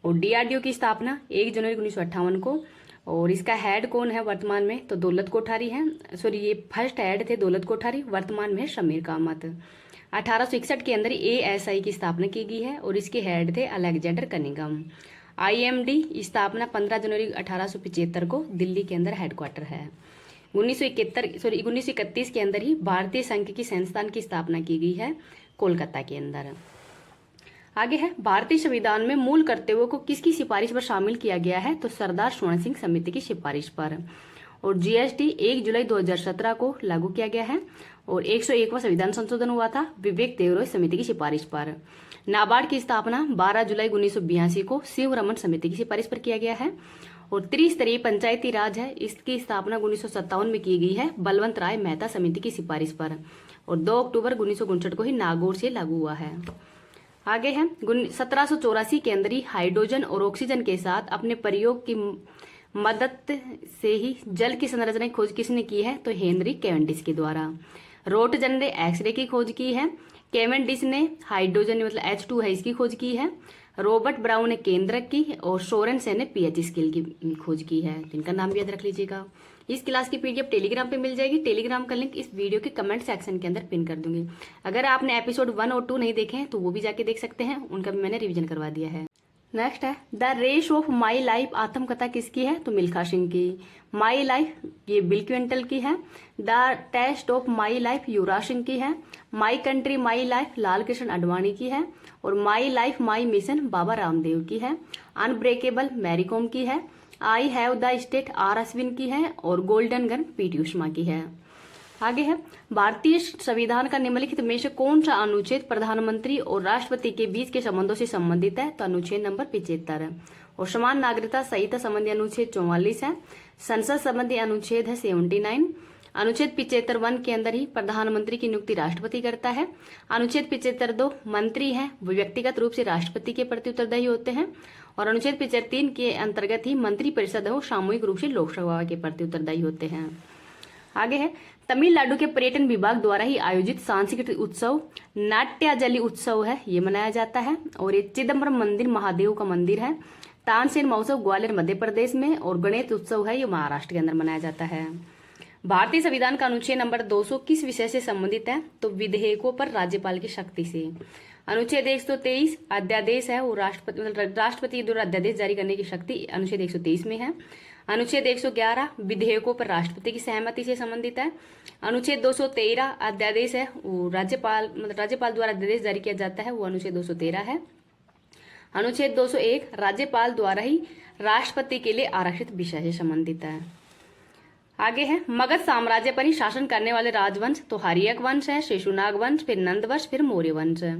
और डीआरडीओ की स्थापना 1 जनवरी 1958 को। और इसका हेड कौन है वर्तमान में? तो दौलत कोठारी है। सॉरी, ये फर्स्ट हेड थे दौलत कोठारी, वर्तमान में शमीर कामत। 1861 के अंदर ASI की स्थापना की गई है और इसके हेड थे अलेक्जेंडर कनिंघम। IMD स्थापना 15 जनवरी 1875 को दिल्ली के अंदर हेडक्वार्टर है। 1931 के अंदर ही भारतीय सांख्यिकी संस्थान की स्थापना की गई है कोलकाता के अंदर। आगे है, भारतीय संविधान में मूल कर्तव्यों को किसकी सिफारिश पर शामिल किया गया है? तो सरदार स्वर्ण सिंह समिति की सिफारिश पर। और GST 1 जुलाई 2017 को लागू किया गया है। और 101वां संविधान संशोधन हुआ था विवेक देवरॉय समिति की सिफारिश पर। नाबार्ड की स्थापना 12 जुलाई 1982 को शिव रमन समिति की सिफारिश पर किया गया है। और त्रिस्तरीय पंचायती राज है, इसकी स्थापना 1957 में की गई है बलवंत राय मेहता समिति की सिफारिश पर। और 2 अक्टूबर 1959 को ही नागौर से लागू हुआ है। आगे है, 1784 के अंदर ही हाइड्रोजन और ऑक्सीजन के साथ अपने प्रयोग की मदद से ही जल की संरचना की खोज किसने की है? तो हेनरी कैवेंडिश के द्वारा। रोटजन ने एक्सरे की खोज की है। कैवेंडिश ने हाइड्रोजन मतलब H2 है इसकी खोज की है। रॉबर्ट ब्राउन ने केंद्रक की और सोरेनसेन ने pH स्केल की खोज की है। इनका नाम भी याद रख लीजिएगा। इस क्लास की PDF टेलीग्राम पे मिल जाएगी। टेलीग्राम का लिंक इस वीडियो के कमेंट सेक्शन के अंदर पिन कर दूंगी। अगर आपने एपिसोड 1 और 2 नहीं देखे हैं तो वो भी जाके देख सकते हैं, उनका भी मैंने रिविजन करवा दिया है। नेक्स्ट है, the race of my life आत्मकथा किसकी है? तो मिल्खा सिंह की। माई लाइफ ये बिल क्विंटल की है। The test of my life Yuvraj Singh की है। My country my life Lal Krishna Advani की है। और my life my mission Baba Ramdev की है। अनब्रेकेबल मैरी कॉम की है। आई हैव द स्टेट R अश्विन की है। और गोल्डन गन PT उषा की है। आगे है, भारतीय संविधान का निम्नलिखित में से कौन सा अनुच्छेद प्रधानमंत्री और राष्ट्रपति के बीच के संबंधों से संबंधित है? तो अनुच्छेद नंबर 75 है। और समान नागरिकता संहिता संबंधी अनुच्छेद 44 है। संसद संबंधी अनुच्छेद है 79। अनुच्छेद 75(1) के अंदर ही प्रधानमंत्री की नियुक्ति राष्ट्रपति करता है। अनुच्छेद 75(2) मंत्री हैं वो व्यक्तिगत रूप से राष्ट्रपति के प्रति उत्तरदायी होते हैं। और अनुच्छेद 75(3) के अंतर्गत ही मंत्रिपरिषद है वो सामूहिक रूप से लोकसभा के प्रति उत्तरदायी होते हैं। आगे है, तमिलनाडु के पर्यटन विभाग द्वारा ही आयोजित सांस्कृतिक उत्सव नाट्याजलि उत्सव है, ये मनाया जाता है। और ये चिदम्बरम मंदिर महादेव का मंदिर है। तानसेन महोत्सव ग्वालियर मध्य प्रदेश में। और गणेश उत्सव है ये महाराष्ट्र के अंदर मनाया जाता है। भारतीय संविधान का अनुच्छेद नंबर 200 किस विषय से संबंधित है? तो विधेयकों पर राज्यपाल की शक्ति से। अनुच्छेद 123 अध्यादेश है वो राष्ट्रपति के द्वारा अध्यादेश जारी करने की शक्ति अनुच्छेद 123 में है। अनुच्छेद 111 विधेयकों पर राष्ट्रपति की सहमति से संबंधित है। अनुच्छेद 213 अध्यादेश है वो राज्यपाल द्वारा अध्यादेश जारी किया जाता है, वो अनुच्छेद 213 है। अनुच्छेद 201 राज्यपाल द्वारा ही राष्ट्रपति के लिए आरक्षित विषय से संबंधित है। आगे है, मगध साम्राज्य पर ही शासन करने वाले राजवंश तो हर्यक वंश है, शिशुनाग वंश, फिर नंद वंश, फिर मौर्य वंश है।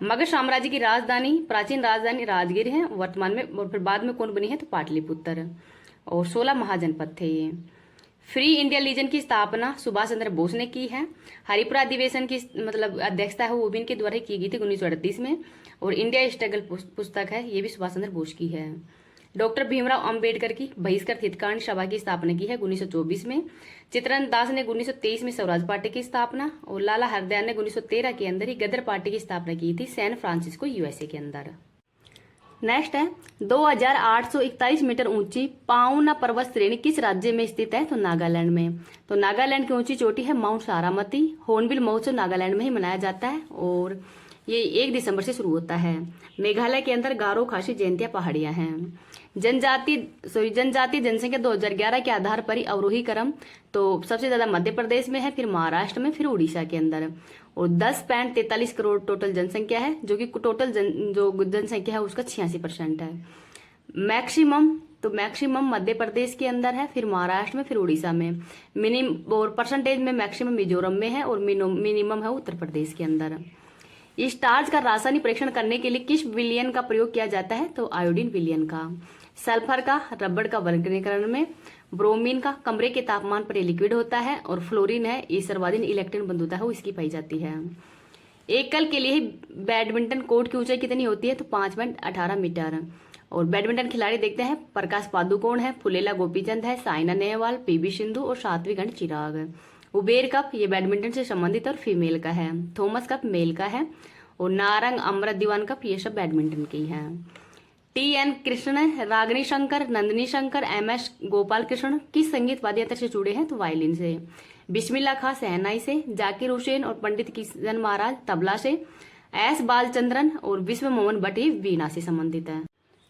मगध साम्राज्य की राजधानी प्राचीन राजधानी राजगीर है वर्तमान में, और फिर बाद में कौन बनी है? तो पाटलिपुत्र। और 16 महाजनपद थे ये। फ्री इंडिया लीजन की स्थापना सुभाष चंद्र बोस ने की है। हरिपुरा अधिवेशन की अध्यक्षता है वो भी इनके द्वारा की गई थी 1938 में। और इंडिया स्ट्रगल पुस्तक है ये भी सुभाष चंद्र बोस की है। डॉक्टर भीमराव अंबेडकर की बहिष्कृत हितकांड सभा की स्थापना की है 1924 में। चित्तरंजन दास ने 1923 में स्वराज पार्टी की स्थापना। और लाला हरदयाल ने 1913 के अंदर ही गदर पार्टी की स्थापना की थी सैन फ्रांसिस्को USA के अंदर। नेक्स्ट है 2841 मीटर ऊंची पाउना पर्वत श्रेणी किस राज्य में स्थित है? तो नागालैंड में। तो नागालैंड की ऊंची चोटी है माउंट सारामती। हॉर्नबिल महोत्सव नागालैंड में ही मनाया जाता है और ये 1 दिसंबर से शुरू होता है। मेघालय के अंदर गारो खासी जयंतिया पहाड़ियां हैं। जनजाति जनसंख्या 2011 के आधार पर ही अवरोही क्रम तो सबसे ज्यादा मध्य प्रदेश में है, फिर महाराष्ट्र में, फिर उड़ीसा के अंदर। और 10.43 करोड़ टोटल जनसंख्या है, जो कि टोटल जो जनसंख्या है उसका 86% है। मैक्सिमम मध्य प्रदेश के अंदर है, फिर महाराष्ट्र में, फिर उड़ीसा में। मिनिमम और परसेंटेज में मैक्सिमम मिजोरम में है और मिनिमम है उत्तर प्रदेश के अंदर। स्टार्च का रासायनिक परीक्षण करने के लिए किस विलयन का प्रयोग किया जाता है? तो आयोडीन विलयन का। सल्फर का रबड़ का वर्गीकरण में। ब्रोमीन का कमरे के तापमान पर लिक्विड होता है और फ्लोरीन है ये सर्वाधिक इलेक्ट्रॉन बंधुता है वो इसकी पाई जाती है। एकल के लिए बैडमिंटन कोर्ट की ऊंचाई कितनी होती है? तो 5.18 मीटर। और बैडमिंटन खिलाड़ी देखते हैं प्रकाश पादुकोण है, फुलेला गोपीचंद है, साइना नेहवाल, पीवी सिंधु और सात्विक घंट चिराग। उबेर कप ये बैडमिंटन से संबंधित और फीमेल का है। थॉमस कप मेल का है और नारंग अमृत दीवान कप ये सब बैडमिंटन की है। TN कृष्ण, रागिनी शंकर, नंदिनी शंकर, MS गोपाल कृष्ण किस संगीत वाद्य यंत्र से जुड़े हैं? तो वायलिन से। बिस्मिल्लाह खां शहनाई से, जाकिर हुसैन और पंडित किशन महाराज तबला से, S बालचंद्रन और विश्व मोहन भट्ट वीणा से संबंधित है।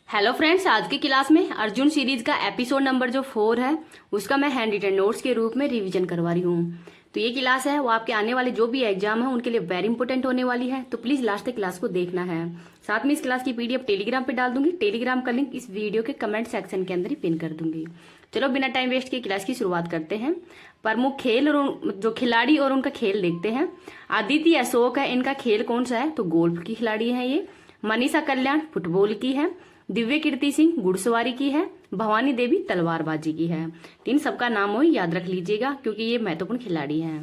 हेलो फ्रेंड्स, आज की क्लास में अर्जुन सीरीज का एपिसोड नंबर जो 4 है उसका मैं हैंड रिटन नोट्स के रूप में रिवीजन करवा रही हूँ। तो ये क्लास है वो आपके आने वाले जो भी एग्जाम है उनके लिए वेरी इंपॉर्टेंट होने वाली है, तो प्लीज लास्ट तक क्लास को देखना है। साथ में इस क्लास की PDF टेलीग्राम पे डाल दूंगी, टेलीग्राम का लिंक इस वीडियो के कमेंट सेक्शन के अंदर ही पिन कर दूंगी। चलो बिना टाइम वेस्ट किए क्लास की शुरुआत करते हैं। प्रमुख खेल और जो खिलाड़ी और उनका खेल देखते हैं। आदित्य अशोक है, इनका खेल कौन सा है? तो गोल्फ की खिलाड़ी है ये। मनीषा कल्याण फुटबॉल की है। दिव्य कीर्ति सिंह घुड़सवारी की है। भवानी देवी तलवारबाजी की है। इन सबका नाम हो याद रख लीजिएगा क्योंकि ये महत्वपूर्ण खिलाड़ी हैं।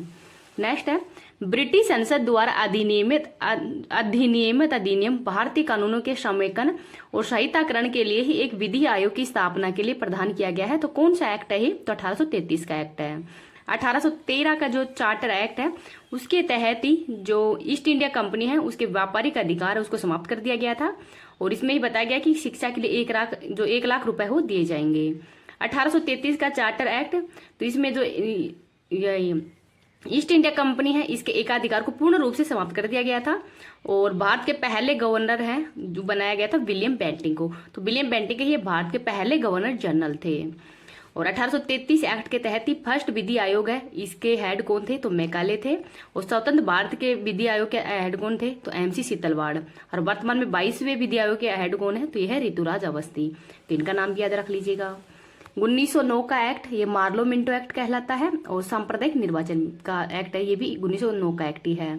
नेक्स्ट है ब्रिटिश संसद द्वारा अधिनियम भारतीय कानूनों के समेकन और संहिताकरण के लिए ही एक विधि आयोग की स्थापना के लिए प्रदान किया गया है। तो कौन सा एक्ट है ये? तो 1833 का एक्ट है। 1813 का जो चार्टर एक्ट है उसके तहत ही जो ईस्ट इंडिया कंपनी है उसके व्यापारिक अधिकार है उसको समाप्त कर दिया गया था और इसमें ही बताया गया कि शिक्षा के लिए 1 लाख रुपए हो दिए जाएंगे। 1833 का चार्टर एक्ट, तो इसमें जो ईस्ट इंडिया कंपनी है इसके एकाधिकार को पूर्ण रूप से समाप्त कर दिया गया था और भारत के पहले गवर्नर हैं जो बनाया गया था विलियम बेंटिंग को। तो विलियम बेंटिंग ये भारत के पहले गवर्नर जनरल थे। और 1833 एक्ट के तहत ही फर्स्ट विधि आयोग है, इसके हेड कौन थे? तो मैकाले थे। और स्वतंत्र भारत के विधि आयोग के हेड कौन थे? तो MC सीतलवाड़। और वर्तमान में 22वें विधि आयोग के हेड कौन है? तो यह है ऋतुराज अवस्थी। तो इनका नाम भी याद रख लीजिएगा। 1909 का एक्ट ये मार्लो मिंटो एक्ट कहलाता है और सांप्रदायिक निर्वाचन का एक्ट है, ये भी 1909 का एक्ट ही है।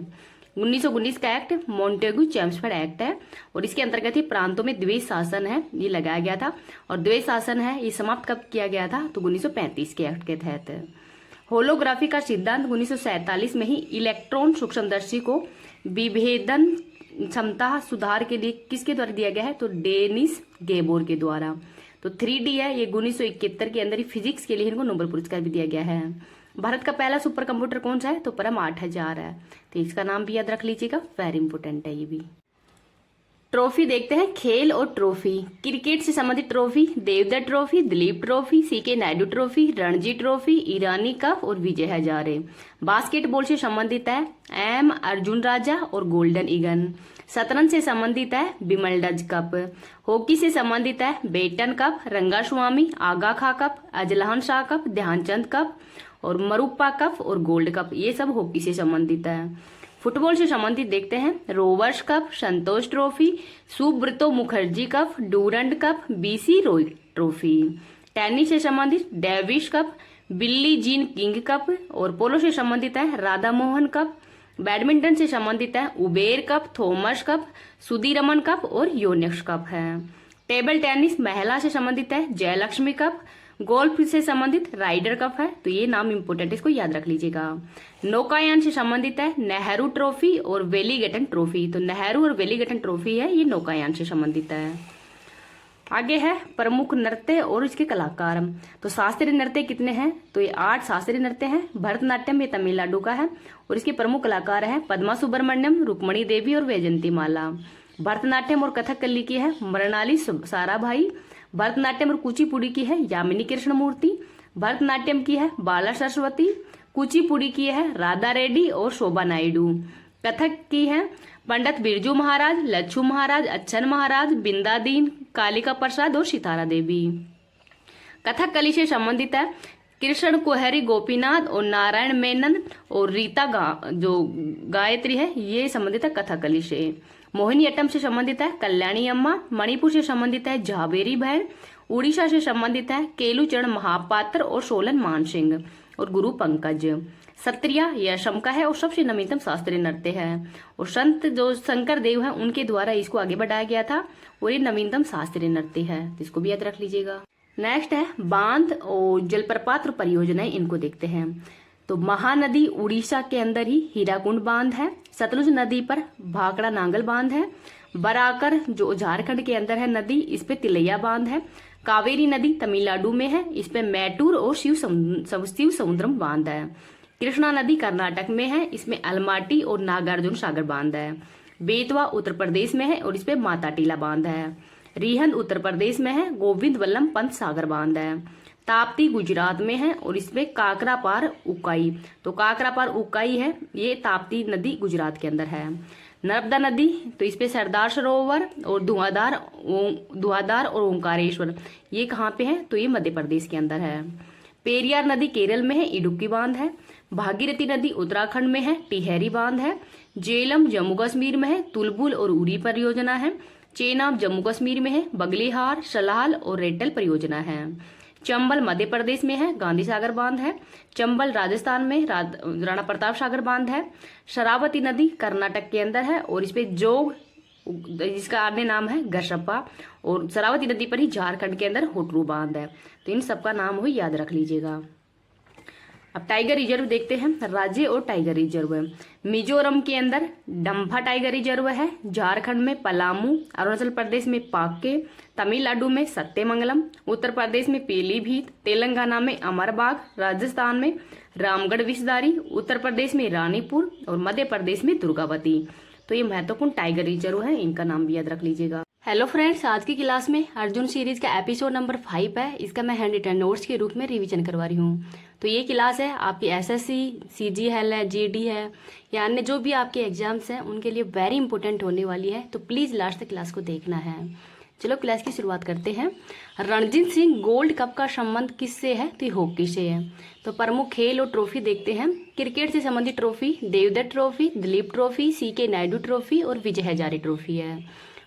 1919 का एक्ट मॉन्टेगू चैम्सफोर्ड एक्ट है और इसके अंतर्गत ही प्रांतों में द्वैध शासन है ये लगाया गया था और द्वैध शासन है ये समाप्त कब किया गया था? तो 1935 के एक्ट के तहत। होलोग्राफी का सिद्धांत 1947 में ही इलेक्ट्रॉन सूक्ष्मदर्शी को विभेदन क्षमता सुधार के लिए किसके द्वारा दिया गया है? तो डेनिस गेबोर के द्वारा। तो 3D है ये 1971 के अंदर ही फिजिक्स के लिए इनको नोबेल पुरस्कार भी दिया गया है। भारत का पहला सुपर कंप्यूटर कौन सा है? तो परम 8000 है। तो इसका नाम भी याद रख लीजिएगा, वेरी इंपोर्टेंट है ये भी। ट्रॉफी देखते हैं, खेल और ट्रॉफी। क्रिकेट से संबंधित trophy Devdutt trophy, Dilip trophy, CK Naidu trophy, Ranji trophy, Irani cup और विजय हजारे। बास्केटबॉल से संबंधित है M अर्जुन राजा और गोल्डन ईगन। शतरंज से संबंधित है विमल्डज कप। हॉकी से संबंधित है batten cup, Rangaswamy, Aga Khan cup, Azlan Shah cup, Dhyanchand cup और मरुप्पा कप और गोल्ड कप, ये सब हॉकी से संबंधित है। फुटबॉल से संबंधित देखते हैं Rovers cup, Santosh trophy, Subroto Mukherjee cup, Durand cup, BC Roy trophy. Tennis से संबंधित Davis cup, Billie Jean King cup और पोलो से संबंधित है राधा मोहन कप। बैडमिंटन से संबंधित है Uber cup, Thomas cup, Sudirman cup और योनेक्स कप है। टेबल टेनिस महिला से संबंधित है जयलक्ष्मी कप। गोल्फ से संबंधित राइडर कप है, तो ये नाम इंपोर्टेंट है, इसको याद रख लीजिएगा। नौकायान से संबंधित है नेहरू ट्रॉफी और वेलीगेटन ट्रॉफी। तो नेहरू और वेलीगेटन ट्रॉफी है ये नौकायान से संबंधित है। आगे है प्रमुख नृत्य और इसके कलाकार। तो शास्त्रीय नृत्य कितने हैं? तो ये 8 शास्त्रीय नृत्य हैं। भरतनाट्यम ये तमिलनाडु का है और इसके प्रमुख कलाकार हैं पद्मा सुब्रमण्यम, रुक्मणी देवी और वैजंती माला। भरतनाट्यम और कथकली की है मृणाली साराभाई। भरतनाट्यम और कुचिपुड़ी की है यामिनी कृष्णमूर्ति। भरतनाट्यम की है बाला सरस्वती। कुचिपुड़ी की है राधा रेड्डी और शोभा नायडू। कथक की है पंडित बिरजू महाराज, लच्छू महाराज, अच्छन महाराज, बिंदादीन, कालिका प्रसाद और सितारा देवी। कथकली से संबंधित है कृष्ण कोहरी गोपीनाथ और नारायण मेनन और रीता जो गायत्री है ये संबंधित है कथकली से। मोहिनीअट्टम से संबंधित है कल्याणी अम्मा। मणिपुर से संबंधित है झावेरी बहन। उड़ीसा से संबंधित है केलुचरण महापात्र और सोलन मानसिंह और गुरु पंकज। सत्रिया यह शम का है और सबसे नवीनतम शास्त्रीय नृत्य है और संत जो शंकर देव है उनके द्वारा इसको आगे बढ़ाया गया था और ये नवीनतम शास्त्रीय नृत्य है, इसको भी याद रख लीजिएगा। नेक्स्ट है बांध और जलप्रपात और परियोजनाएं, इनको देखते हैं। तो महानदी उड़ीसा के अंदर ही हीराकुंड बांध है। सतलुज नदी पर भाखड़ा नांगल बांध है। बराकर जो झारखंड के अंदर है नदी, इस पे तिलैया बांध है। कावेरी नदी तमिलनाडु में है, इस पे मैटूर और शिव समुद्रम बांध है। कृष्णा नदी कर्नाटक में है, इसमें अलमाटी और नागार्जुन सागर बांध है। बेतवा उत्तर प्रदेश में है और इस पे माता टीला बांध है। रिहंद उत्तर प्रदेश में है, गोविंद वल्लभ पंत सागर बांध है। ताप्ती गुजरात में है और इसमें काकरापार उकाई, तो काकरापार उकाई है ये ताप्ती नदी गुजरात के अंदर है। नर्मदा नदी, तो इस पे सरदार सरोवर और धुआधार और ओंकारेश्वर ये कहाँ पे है, तो ये मध्य प्रदेश के अंदर है। पेरियार नदी केरल में है, इडुक्की बांध है। भागीरथी नदी उत्तराखंड में है, टिहरी बांध है। जेलम जम्मू कश्मीर में है, तुलबुल और उरी परियोजना है। चेनाब जम्मू कश्मीर में है, बगलीहार, सलाल और रेटल परियोजना है। चंबल मध्य प्रदेश में है, गांधी सागर बांध है। चंबल राजस्थान में राणा प्रताप सागर बांध है। शरावती नदी कर्नाटक के अंदर है और इस पे जोग जिसका अन्य नाम है गरसप्पा, और शरावती नदी पर ही झारखंड के अंदर होटरू बांध है। तो इन सबका नाम हो याद रख लीजिएगा। अब टाइगर रिजर्व देखते हैं, राज्य और टाइगर रिजर्व। मिजोरम के अंदर डम्फा टाइगर रिजर्व है। झारखंड में पलामू, अरुणाचल प्रदेश में पाक्के, तमिलनाडु में सत्यमंगलम, उत्तर प्रदेश में पीलीभीत, तेलंगाना में अमरबाग, राजस्थान में रामगढ़ विषधारी, उत्तर प्रदेश में रानीपुर और मध्य प्रदेश में दुर्गावती। तो ये महत्वपूर्ण टाइगर रिजर्व है, इनका नाम भी याद रख लीजिएगा। हेलो फ्रेंड्स, आज की क्लास में अर्जुन सीरीज का एपिसोड नंबर 5 है, इसका मैं हैंड रिटन नोट्स के रूप में रिवीजन करवा रही हूँ। तो ये क्लास है आपकी एसएससी, सीजीएल है, जीडी है या अन्य जो भी आपके एग्जाम्स हैं उनके लिए वेरी इंपॉर्टेंट होने वाली है, तो प्लीज़ लास्ट तक क्लास को देखना है। चलो क्लास की शुरुआत करते हैं। रणजीत सिंह गोल्ड कप का संबंध किससे है, तो हॉकी से है। तो प्रमुख खेल और ट्रॉफी देखते हैं। क्रिकेट से संबंधित trophy Devdutt trophy, Dilip trophy, CK Naidu trophy और विजय हजारे ट्रॉफी है।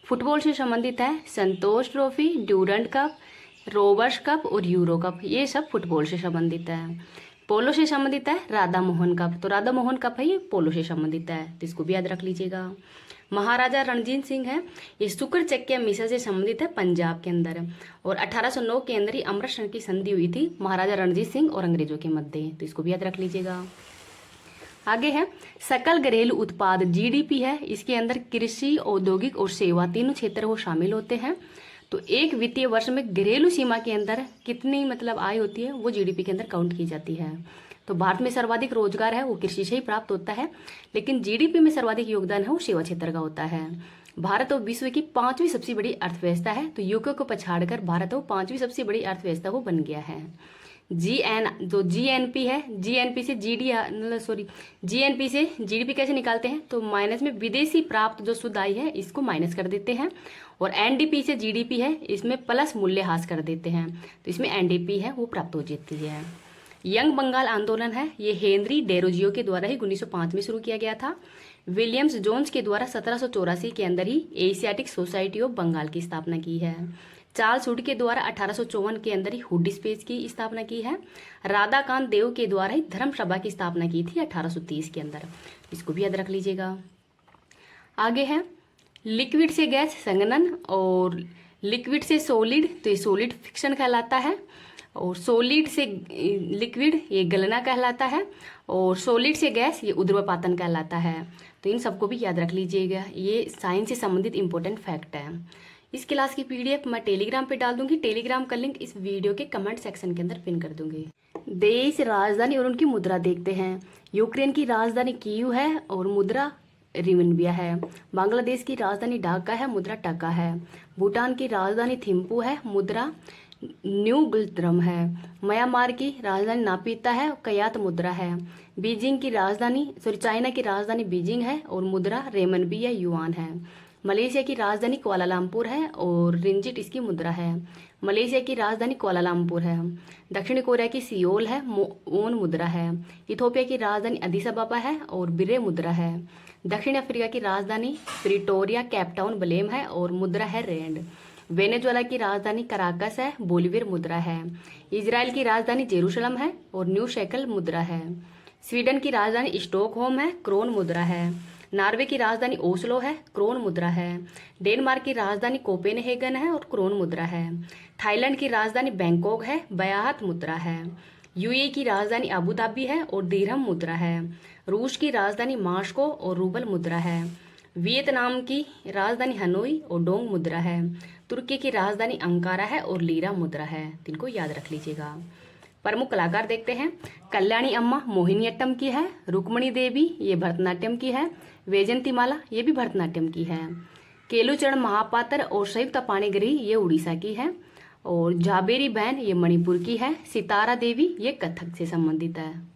फुटबॉल से संबंधित है Santosh trophy, Durand cup, Rovers cup और यूरो कप, ये सब फुटबॉल से संबंधित है। पोलो से संबंधित है राधा मोहन कप, तो राधा मोहन कप है ये पोलो से संबंधित है, तो इसको भी याद रख लीजिएगा। महाराजा रणजीत सिंह है, ये शुक्र चक्या मिसा से संबंधित है पंजाब के अंदर, और 1809 के अंदर ही अमृतसर की संधि हुई थी महाराजा रणजीत सिंह और अंग्रेजों के मध्य, तो इसको भी याद रख लीजिएगा। आगे है सकल घरेलू उत्पाद जीडीपी है, इसके अंदर कृषि, औद्योगिक और सेवा तीनों क्षेत्र वो शामिल होते हैं। तो एक वित्तीय वर्ष में घरेलू सीमा के अंदर कितनी आय होती है वो जीडीपी के अंदर काउंट की जाती है। तो भारत में सर्वाधिक रोजगार है वो कृषि से ही प्राप्त होता है, लेकिन जीडीपी में सर्वाधिक योगदान है वो सेवा क्षेत्र का होता है। भारत और विश्व की 5वीं सबसे बड़ी अर्थव्यवस्था है, तो यूके को पछाड़कर भारत वो 5वीं सबसे बड़ी अर्थव्यवस्था वो बन गया है। जीएनपी है, जीएनपी से जीएनपी से जीडीपी कैसे निकालते हैं, तो माइनस में विदेशी प्राप्त जो शुद्ध आय है इसको माइनस कर देते हैं, और एनडीपी से जीडीपी है इसमें प्लस मूल्यह्रास कर देते हैं, तो इसमें एनडीपी है वो प्राप्त हो जाती है। यंग बंगाल आंदोलन है, ये हेनरी डेरोजियो के द्वारा ही 1905 में शुरू किया गया था। विलियम्स जोन्स के द्वारा 1784 के अंदर ही एशियाटिक सोसाइटी ऑफ बंगाल की स्थापना की है। चार्ल्स हुड के द्वारा 1854 के अंदर ही हुड स्पेस की स्थापना की है। राधाकांत देव के द्वारा ही धर्म सभा की स्थापना की थी 1830 के अंदर, इसको भी याद रख लीजिएगा। आगे है लिक्विड से गैस संघनन और लिक्विड से सॉलिड, तो ये सॉलिड फिक्शन कहलाता है, और सॉलिड से लिक्विड ये गलना कहलाता है, और सॉलिड से गैस ये ऊर्ध्वपातन कहलाता है। तो इन सबको भी याद रख लीजिएगा, ये साइंस से संबंधित इंपॉर्टेंट फैक्ट है। इस क्लास की पीडीएफ मैं टेलीग्राम पे डाल दूंगी, टेलीग्राम का लिंक इस वीडियो के कमेंट सेक्शन के अंदर पिन कर दूंगी। देश, राजधानी और उनकी मुद्रा देखते हैं। यूक्रेन की राजधानी कीव है और मुद्रा रिमनबिया है। बांग्लादेश की राजधानी ढाका है, मुद्रा टका है। भूटान की राजधानी थिम्पू है, मुद्रा न्यू गुल्द्रम है। म्यांमार की राजधानी नापीता है, कयात मुद्रा है। चाइना की राजधानी बीजिंग है और मुद्रा रेमनबी या युआन है। मलेशिया की राजधानी कुआलालंपुर है और रिंजिट इसकी मुद्रा है। मलेशिया की राजधानी कुआलालंपुर है। दक्षिण कोरिया की सियोल है, वोन मुद्रा है। इथोपिया की राजधानी अदीस अबाबा है और बिरे मुद्रा है। दक्षिण अफ्रीका की राजधानी प्रिटोरिया, केपटाउन, बलेम है और मुद्रा है रैंड। वेनेजुएला की राजधानी कराकस है, बोलीवियर मुद्रा है। इजराइल की राजधानी जेरूशलम है और न्यू शेकल मुद्रा है। स्वीडन की राजधानी स्टॉकहोम है, क्रोन मुद्रा है। नॉर्वे की राजधानी ओस्लो है, क्रोन मुद्रा है। डेनमार्क की राजधानी कोपेनहेगन है और क्रोन मुद्रा है। थाईलैंड की राजधानी बैंकॉक है, बयाहत मुद्रा है। यूएई की राजधानी अबू धाबी है और दिरहम मुद्रा है। रूस की राजधानी मास्को और रूबल मुद्रा है। वियतनाम की राजधानी हनोई और डोंग मुद्रा है। तुर्की की राजधानी अंकारा है और लीरा मुद्रा है। इनको याद रख लीजिएगा। प्रमुख कलाकार देखते हैं। कल्याणी अम्मा मोहिनीअट्टम की है। रुक्मणी देवी ये भरतनाट्यम की है। वैजयंतीमाला ये भी भरतनाट्यम की है। केलुचरण महापात्र और संयुक्ता पाणिग्रही ये उड़ीसा की है। और झाबेरी बहन ये मणिपुर की है। सितारा देवी ये कथक से संबंधित है।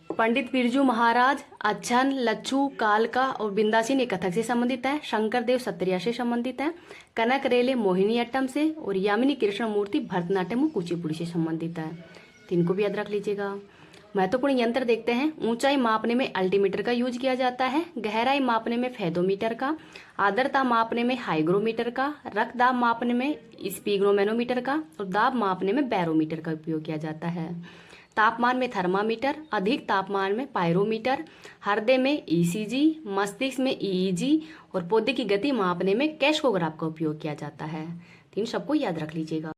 पंडित बिरजू महाराज, अच्छन, लच्छू, कालका और बिंदासीन ये कथक से संबंधित है। शंकर देव सत्रिया से संबंधित है। कनक रेले मोहिनीअट्टम से और यामिनी कृष्ण मूर्ति भरतनाट्यम और कुचिपुड़ी से संबंधित है। तो इनको भी याद रख लीजिएगा। महत्वपूर्ण यंत्र देखते हैं। ऊंचाई मापने में अल्टीमीटर का यूज किया जाता है। गहराई मापने में फेदोमीटर का। आर्द्रता मापने में हाइग्रोमीटर का। रक्त दाब मापने में स्पिग्नोमेनोमीटर का और दाब मापने में बैरोमीटर का उपयोग किया जाता है। तापमान में थर्मामीटर, अधिक तापमान में पायरोमीटर, हृदय में ईसीजी, मस्तिष्क में ईईजी और पौधे की गति मापने में कैशकोग्राफ का उपयोग किया जाता है। तो इन सबको याद रख लीजिएगा।